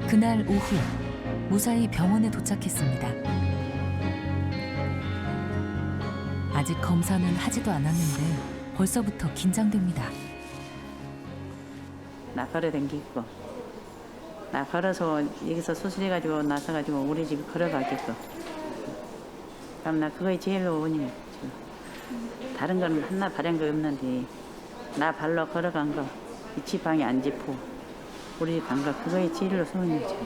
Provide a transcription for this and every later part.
그날 오후 무사히 병원에 도착했습니다. 아직 검사는 하지도 않았는데 벌써부터 긴장됩니다. 나 걸어댕기고 나 걸어서 여기서 수술해가지고 나서가지고 우리 집 걸어가겠고 그럼 나 그거에 제일 원인이야. 다른 건 하나 바란 거 없는데 나 발로 걸어간 거 이 지방이 안 짚고 우리 집 간 거 그거에 제일로 소원이지.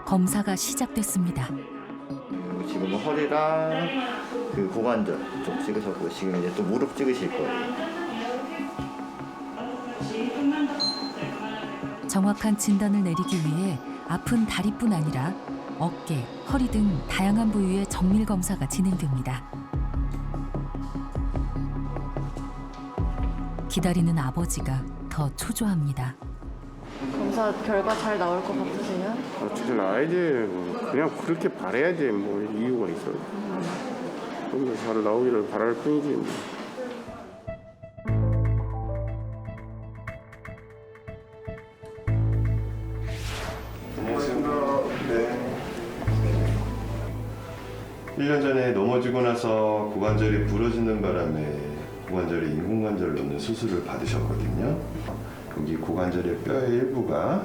검사가 시작됐습니다. 지금 허리랑 그 고관절 쪽 찍으셨고 지금 이제 또 무릎 찍으실 거예요. 정확한 진단을 내리기 위해 아픈 다리뿐 아니라 어깨, 허리 등 다양한 부위의 정밀 검사가 진행됩니다. 기다리는 아버지가 더 초조합니다. 검사 결과 잘 나올 것 같으세요? 어떻게 나와야지. 뭐. 그냥 그렇게 바라야지. 뭐 이유가 있어. 좀 더 잘 나오기를 바랄 뿐이지. 뭐. 안녕하십니까. 네. 1년 전에 넘어지고 나서 고관절이 부러지는 바람에 고관절에 인공관절 넣는 수술을 받으셨거든요. 여기 고관절의 뼈의 일부가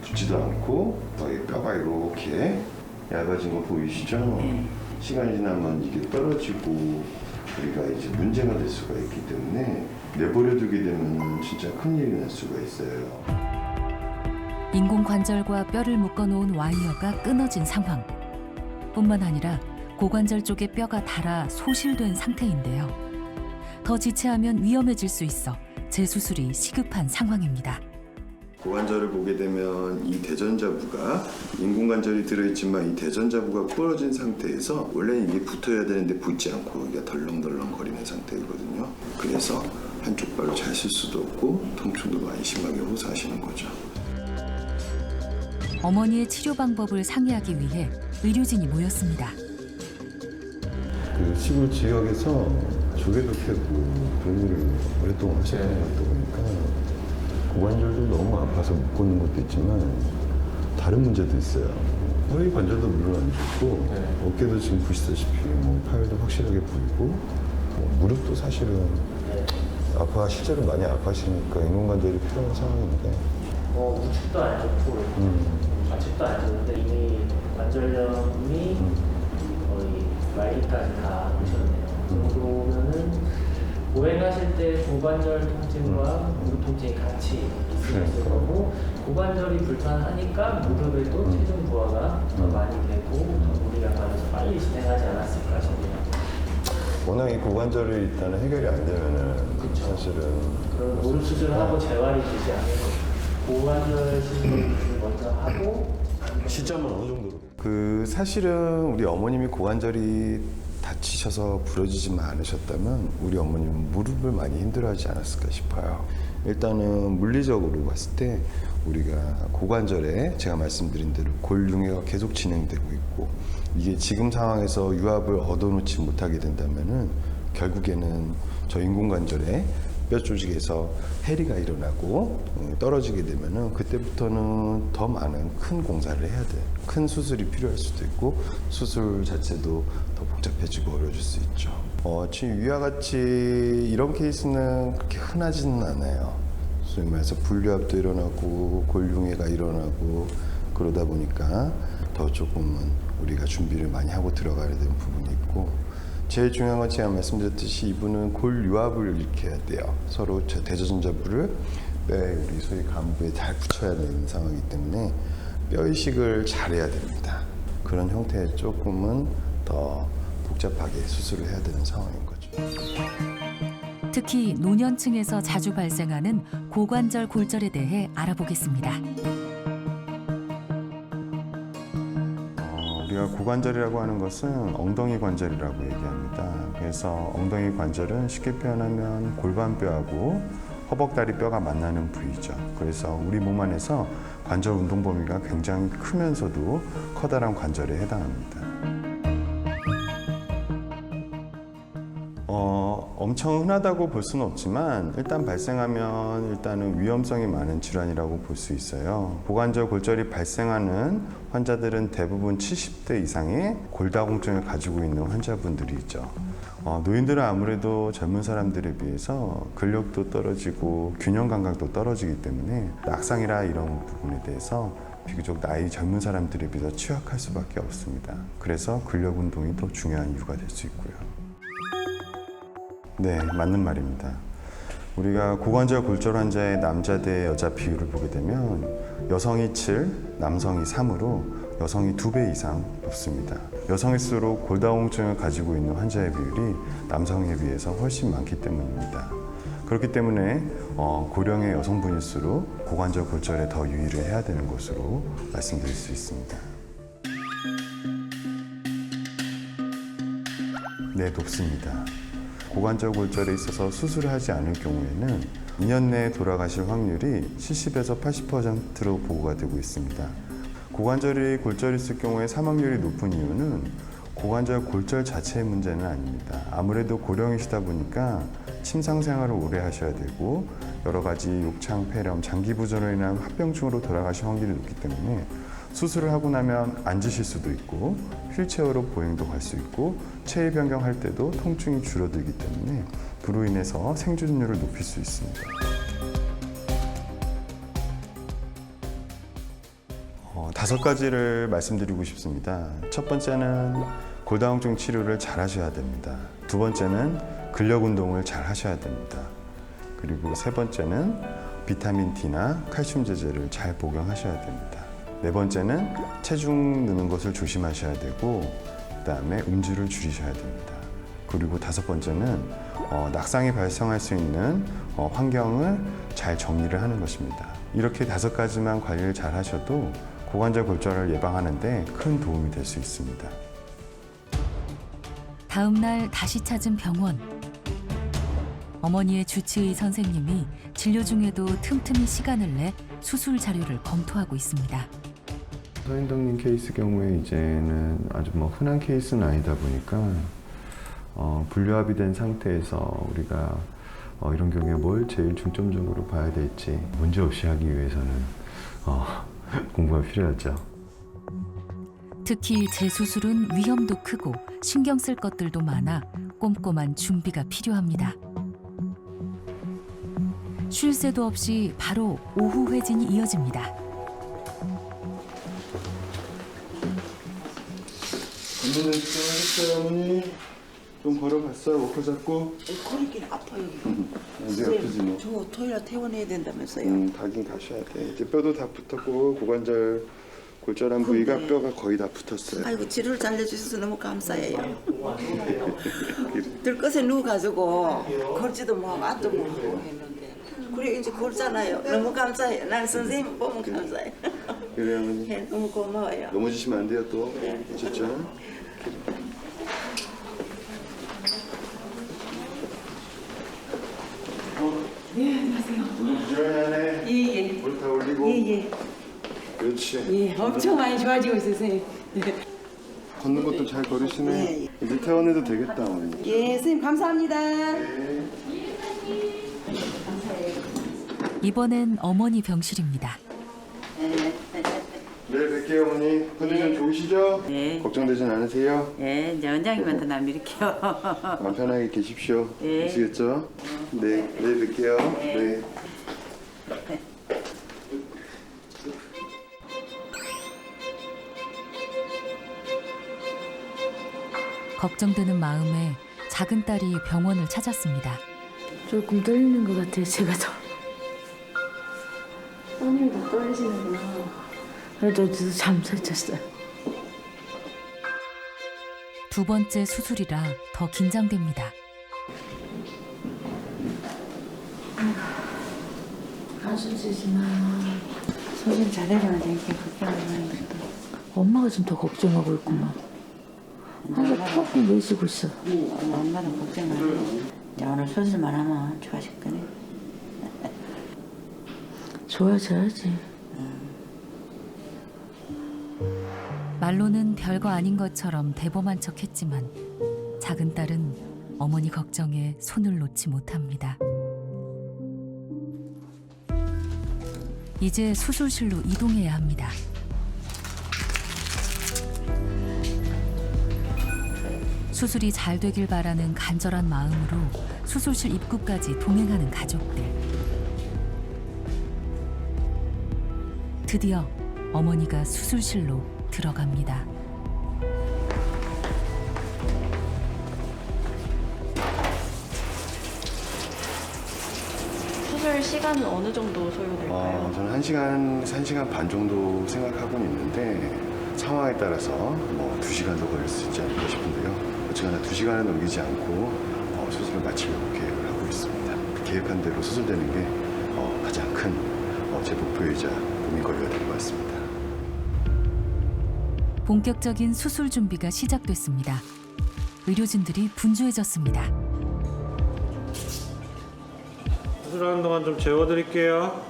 붙지도 않고 여기 뼈가 이렇게 얇아진 거 보이시죠? 시간이 지나면 이게 떨어지고 우리가 이제 문제가 될 수가 있기 때문에 내버려 두게 되면 진짜 큰일이 날 수가 있어요. 인공관절과 뼈를 묶어놓은 와이어가 끊어진 상황. 뿐만 아니라 고관절 쪽에 뼈가 닳아 소실된 상태인데요. 더 지체하면 위험해질 수 있어 재수술이 시급한 상황입니다. 고관절을 보게 되면 이 대전자부가 인공관절이 들어있지만 이 대전자부가 부러진 상태에서 원래는 이게 붙어야 되는데 붙지 않고 이게 덜렁덜렁 거리는 상태거든요. 그래서 한쪽 발로 잘 쓸 수도 없고 통증도 많이 심하게 호소하시는 거죠. 어머니의 치료 방법을 상의하기 위해 의료진이 모였습니다. 그 시골 지역에서 조개도 캐고 그런 일을 오랫동안 하셨던 것 같다 보니까 고관절도 너무 아파서 묶어놓은 것도 있지만 다른 문제도 있어요. 허리 관절도 물론 안 좋고 어깨도 지금 보시다시피 뭐 파열도 확실하게 보이고 무릎도 사실은 실제로 많이 아파하시니까 인공관절이 필요한 상황인데 우측도 안 좋고 좌측도 안 좋은데 이미 관절염이 거의 말기까지 다 오셨네요. 그러면은 보행하실 때 고관절 통증과 무릎 통증이 같이 있을 거고 고관절이 불편하니까 무릎에도 체중 부하가 더 많이 되고 더 무리가 가면서 빨리 진행하지 않았을까 싶네요. 워낙 이 고관절이 일단은 해결이 안 되면은 사실은 그럼 무릎 수술하고 재활이 되지 않으면 고관절 수술을 먼저 하고 시점은 어느 정도로? 그 사실은 우리 어머님이 고관절이 다치셔서 부러지지만 않으셨다면 우리 어머님은 무릎을 많이 힘들어하지 않았을까 싶어요. 일단은 물리적으로 봤을 때 우리가 고관절에 제가 말씀드린 대로 골융해가 계속 진행되고 있고 이게 지금 상황에서 유압을 얻어놓지 못하게 된다면은 결국에는 저 인공관절에 뼈 조직에서 해리가 일어나고 떨어지게 되면은 그때부터는 더 많은 큰 공사를 해야 돼. 큰 수술이 필요할 수도 있고 수술 자체도 더 복잡해지고 어려워질 수 있죠. 지금 위와 같이 이런 케이스는 그렇게 흔하지는 않아요. 소위 말해서 분류압도 일어나고 골융해가 일어나고 그러다 보니까 더 조금은 우리가 준비를 많이 하고 들어가야 되는 부분이 있고 제일 중요한 건 제가 말씀드렸듯이 이분은 골유압을 일으켜야 돼요. 서로 대전자부를 뼈에 우리 소위 간부에 잘 붙여야 되는 상황이기 때문에 뼈 이식을 잘해야 됩니다. 그런 형태에 조금은 더 복잡하게 수술을 해야 되는 상황인 거죠. 특히 노년층에서 자주 발생하는 고관절 골절에 대해 알아보겠습니다. 우리가 고관절이라고 하는 것은 엉덩이 관절이라고 얘기합니다. 그래서 엉덩이 관절은 쉽게 표현하면 골반뼈하고 허벅다리 뼈가 만나는 부위죠. 그래서 우리 몸 안에서 관절 운동 범위가 굉장히 크면서도 커다란 관절에 해당합니다. 엄청 흔하다고 볼 수는 없지만 일단 발생하면 일단은 위험성이 많은 질환이라고 볼 수 있어요. 고관절 골절이 발생하는 환자들은 대부분 70대 이상의 골다공증을 가지고 있는 환자분들이 있죠. 노인들은 아무래도 젊은 사람들에 비해서 근력도 떨어지고 균형 감각도 떨어지기 때문에 낙상이라 이런 부분에 대해서 비교적 나이 젊은 사람들에 비해서 취약할 수밖에 없습니다. 그래서 근력 운동이 더 중요한 이유가 될 수 있고요. 네, 맞는 말입니다. 우리가 고관절 골절 환자의 남자 대 여자 비율을 보게 되면 여성이 7, 남성이 3으로 여성이 2배 이상 높습니다. 여성일수록 골다공증을 가지고 있는 환자의 비율이 남성에 비해서 훨씬 많기 때문입니다. 그렇기 때문에 고령의 여성분일수록 고관절 골절에 더 유의를 해야 되는 것으로 말씀드릴 수 있습니다. 네, 높습니다. 고관절 골절에 있어서 수술을 하지 않을 경우에는 2년 내에 돌아가실 확률이 70에서 80%로 보고가 되고 있습니다. 고관절이 골절이 있을 경우에 사망률이 높은 이유는 고관절 골절 자체의 문제는 아닙니다. 아무래도 고령이시다 보니까 침상 생활을 오래 하셔야 되고 여러 가지 욕창, 폐렴, 장기 부전으로 인한 합병증으로 돌아가실 확률이 높기 때문에 수술을 하고 나면 앉으실 수도 있고 휠체어로 보행도 갈 수 있고 체위 변경할 때도 통증이 줄어들기 때문에 그로 인해서 생존율을 높일 수 있습니다. 5가지를 말씀드리고 싶습니다. 첫 번째는 골다공증 치료를 잘 하셔야 됩니다. 두 번째는 근력 운동을 잘 하셔야 됩니다. 그리고 세 번째는 비타민 D나 칼슘 제제를 잘 복용하셔야 됩니다. 네 번째는 체중 느는 것을 조심하셔야 되고 그다음에 음주를 줄이셔야 됩니다. 그리고 5번째는 낙상이 발생할 수 있는 환경을 잘 정리를 하는 것입니다. 이렇게 5가지만 관리를 잘 하셔도 고관절 골절을 예방하는 데 큰 도움이 될 수 있습니다. 다음 날 다시 찾은 병원. 어머니의 주치의 선생님이 진료 중에도 틈틈이 시간을 내 수술 자료를 검토하고 있습니다. 서인덕님 케이스 경우에 이제는 아주 흔한 케이스는 아니다 보니까 분류합이 된 상태에서 우리가 이런 경우에 뭘 제일 중점적으로 봐야 될지 문제 없이 하기 위해서는 공부가 필요하죠. 특히 재수술은 위험도 크고 신경 쓸 것들도 많아 꼼꼼한 준비가 필요합니다. 쉴 새도 없이 바로 오후 회진이 이어집니다. 어머니 수고하셨어요, 어머니. 좀 걸어봤어요, 워커 잡고. 거리긴 아파요. 이제 아프지 뭐. 저 토요일 퇴원해야 된다면서요. 가긴 가셔야 돼. 이제 뼈도 다 붙었고 고관절 골절한 부위가 뼈가 거의 다 붙었어요. 아이고 치료를 잘해주셔서 너무 감사해요. 들것에 누워가지고 걸지도 못하고 앉도 못하고 했는데 그래 이제 걸잖아요. 너무 감사해요. 난 선생님 보면 감사해요. 그래요, 어머니. 네, 너무 고마워요. 넘어지시면 안 돼요, 또. 아셨죠? 네, 안녕하세요. 부지런하네. 예예. 물 다 올리고. 예예. 그렇지. 예, 엄청 많이 좋아지고 있으세요. 걷는 것도 잘 걸으시네. 예, 이제 퇴원해도 되겠다, 어머니. 예, 선생님 감사합니다. 이번엔 어머니 병실입니다. 내일 뵐게요, 어머니. 컨디션 좋으시죠? 네. 걱정되진 않으세요? 예, 이제 원장님한테 나 밀게요. 마음 편하게 계십시오. 예. 아시겠죠? 네, 내일 뵐게요. 네. 걱정되는 마음에 작은 딸이 병원을 찾았습니다. 조금 떨리는 것 같아요, 제가 더. 오늘도 떨리시는구나. 그래도 잠 잘 잤어요. 2번째 수술이라 더 긴장됩니다. 가슴쓰지 마. 소신 잘해라. 이렇게 걱정하는 것도. 엄마가 좀 더 걱정하고 있구만. 항상 푹 내쉬고 있어. 엄마는 걱정 안 해. 이제 오늘 수술만 하면 좋아질 거네. 좋아져야지. 말로는 별거 아닌 것처럼 대범한 척했지만 작은 딸은 어머니 걱정에 손을 놓지 못합니다. 이제 수술실로 이동해야 합니다. 수술이 잘 되길 바라는 간절한 마음으로 수술실 입구까지 동행하는 가족들. 드디어 어머니가 수술실로 들어갑니다. 수술 시간은 어느 정도 소요될까요? 저는 1시간 반 정도 생각하고는 있는데 상황에 따라서 뭐 2시간도 걸릴 수 있지 않을까 싶은데요. 어쨌거나 2시간을 넘기지 않고 수술을 마치려고 계획을 하고 있습니다. 계획한 대로 수술되는 게 가장 큰 제 목표이자 고민거리가 될 것 같습니다. 본격적인 수술 준비가 시작됐습니다. 의료진들이 분주해졌습니다. 수술하는 동안 좀 재워드릴게요.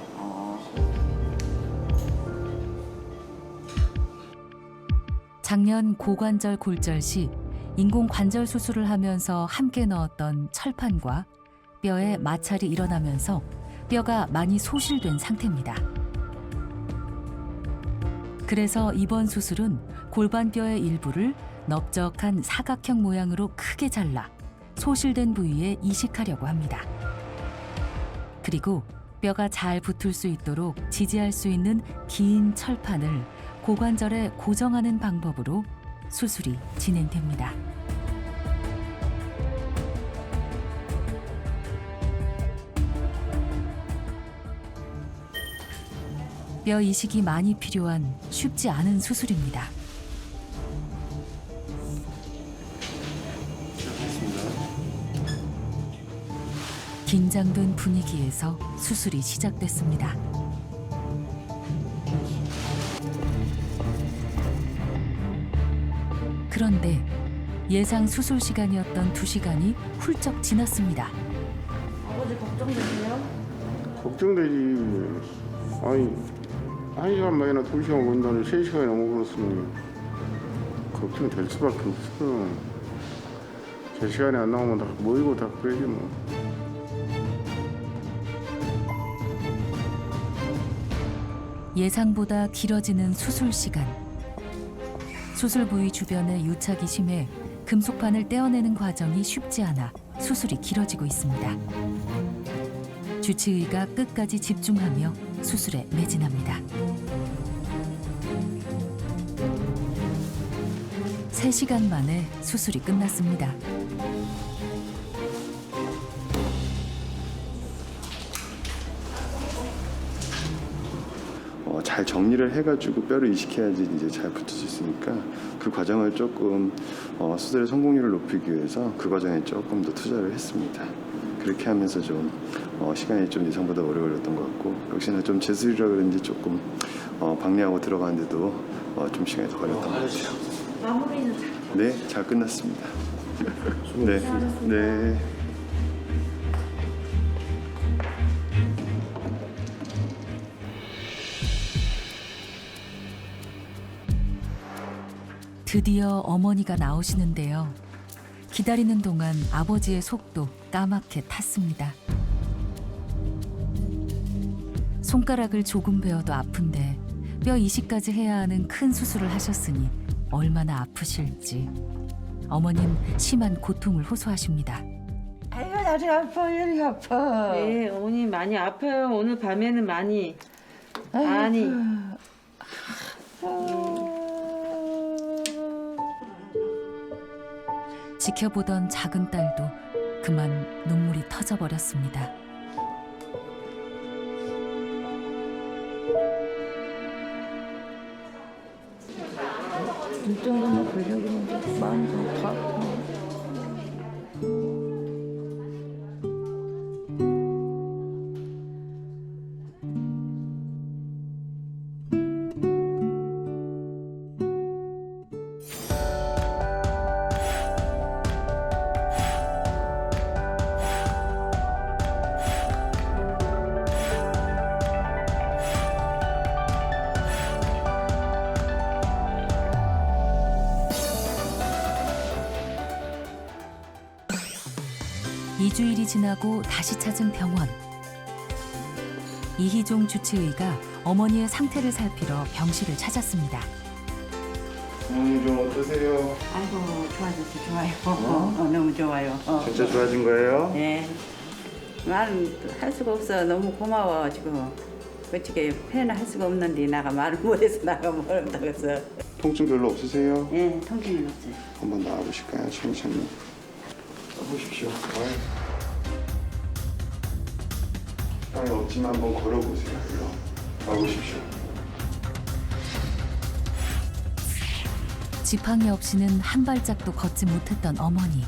작년 고관절 골절 시 인공관절 수술을 하면서 함께 넣었던 철판과 뼈에 마찰이 일어나면서 뼈가 많이 소실된 상태입니다. 그래서 이번 수술은 골반뼈의 일부를 넓적한 사각형 모양으로 크게 잘라 소실된 부위에 이식하려고 합니다. 그리고 뼈가 잘 붙을 수 있도록 지지할 수 있는 긴 철판을 고관절에 고정하는 방법으로 수술이 진행됩니다. 뼈 이식이 많이 필요한 쉽지 않은 수술입니다. 긴장된 분위기에서 수술이 시작됐습니다. 그런데 예상 수술 시간이었던 2시간이 훌쩍 지났습니다. 아버지 걱정되세요? 걱정되지. 아니 1시간 만이나 2시간 건다니 3시간이 넘어버렸으니 걱정이 될 수밖에 없어. 제 시간에 안 나오면 다 모이고 다 그러지 뭐. 예상보다 길어지는 수술 시간. 수술 부위 주변에 유착이 심해 금속판을 떼어내는 과정이 쉽지 않아 수술이 길어지고 있습니다. 주치의가 끝까지 집중하며 수술에 매진합니다. 3시간 만에 수술이 끝났습니다. 잘 정리를 해가지고 뼈를 이식해야지 이제 잘 붙을 수 있으니까 그 과정을 조금 수술의 성공률을 높이기 위해서 그 과정에 조금 더 투자를 했습니다. 그렇게 하면서 좀 시간이 좀 예상보다 오래 걸렸던 것 같고 역시나 좀 재술이라 그런지 조금 방리하고 들어가는데도 좀 시간이 더 걸렸던 것 같아요. 마무리는 잘. 네, 잘 끝났습니다. 네, 네. 드디어 어머니가 나오시는데요. 기다리는 동안 아버지의 속도 까맣게 탔습니다. 손가락을 조금 베어도 아픈데 뼈 이식까지 해야 하는 큰 수술을 하셨으니 얼마나 아프실지 어머님 심한 고통을 호소하십니다. 아이고 다리 아파 여기 아파. 네, 어머니 많이 아파요. 오늘 밤에는 많이. 지켜보던 작은 딸도 그만 눈물이 터져버렸습니다. 이 정도만 걸려 그러는데 마음도 다 아파. 2주일이 지나고 다시 찾은 병원. 이희종 주치의가 어머니의 상태를 살피러 병실을 찾았습니다. 어머니 좀 어떠세요? 아이고 좋아졌어 좋아요. 너무 좋아요. 진짜 좋아진 거예요? 네. 말은 할 수가 없어. 너무 고마워 지금. 솔직히 표현을 할 수가 없는데 나가 말을 못해서 나가 모른다고 해서. 통증 별로 없으세요? 네, 통증은 없어요. 한번 나와보실까요? 천천히. 나보십시오. 땅이 없지만 한번 걸어보세요. 나보십시오. 지팡이 없이는 한 발짝도 걷지 못했던 어머니.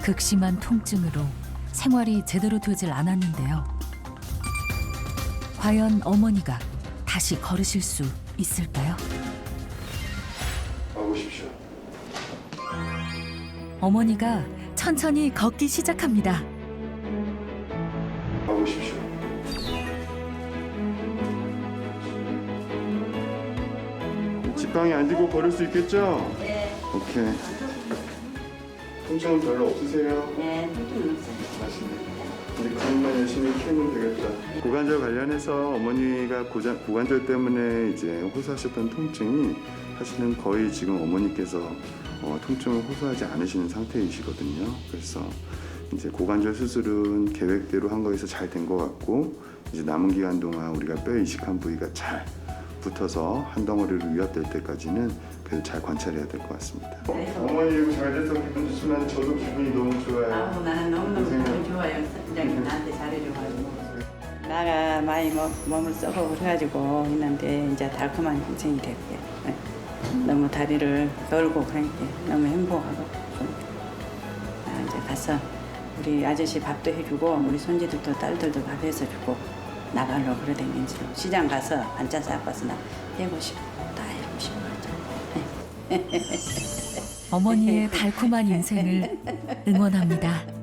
극심한 통증으로 생활이 제대로 되질 않았는데요. 과연 어머니가 다시 걸으실 수 있을까요? 나보십시오. 어머니가 천천히 걷기 시작합니다. 나보십시오. 지팡이 안 들고 걸을 수 있겠죠? 네. 오케이. 통증은 별로 없으세요? 네, 통증은 없어요. 맞습니다. 이제 그것만 열심히 키우면 되겠다. 고관절 관련해서 어머니가 고관절 때문에 이제 호소하셨던 통증이 사실은 거의 지금 어머니께서 통증을 호소하지 않으시는 상태이시거든요. 그래서 이제 고관절 수술은 계획대로 한 거에서 잘 된 것 같고 이제 남은 기간 동안 우리가 뼈에 이식한 부위가 잘 붙어서 한 덩어리로 위압될 때까지는 그래도 잘 관찰해야 될 것 같습니다. 어머니 이거 잘 돼서 기분 좋지만 저도 기분이 너무 좋아요. 아우 나는 너무너무 기분 좋아요. 선생님 나한테 잘해줘가지고. 나가 많이 몸을 썩어 그래가지고 있는데 이제 달콤한 인생이 됐고요. 네. 너무 다리를 떨고 그러니까 너무 행복하고 이제 가서 우리 아저씨 밥도 해주고 우리 손지들도 딸들도 밥 해서 주고 나가려고 그러다니면서 시장 가서 반찬 싸고 와서 나 해고 싶고 다 해고 싶어 하죠. 어머니의 달콤한 인생을 응원합니다.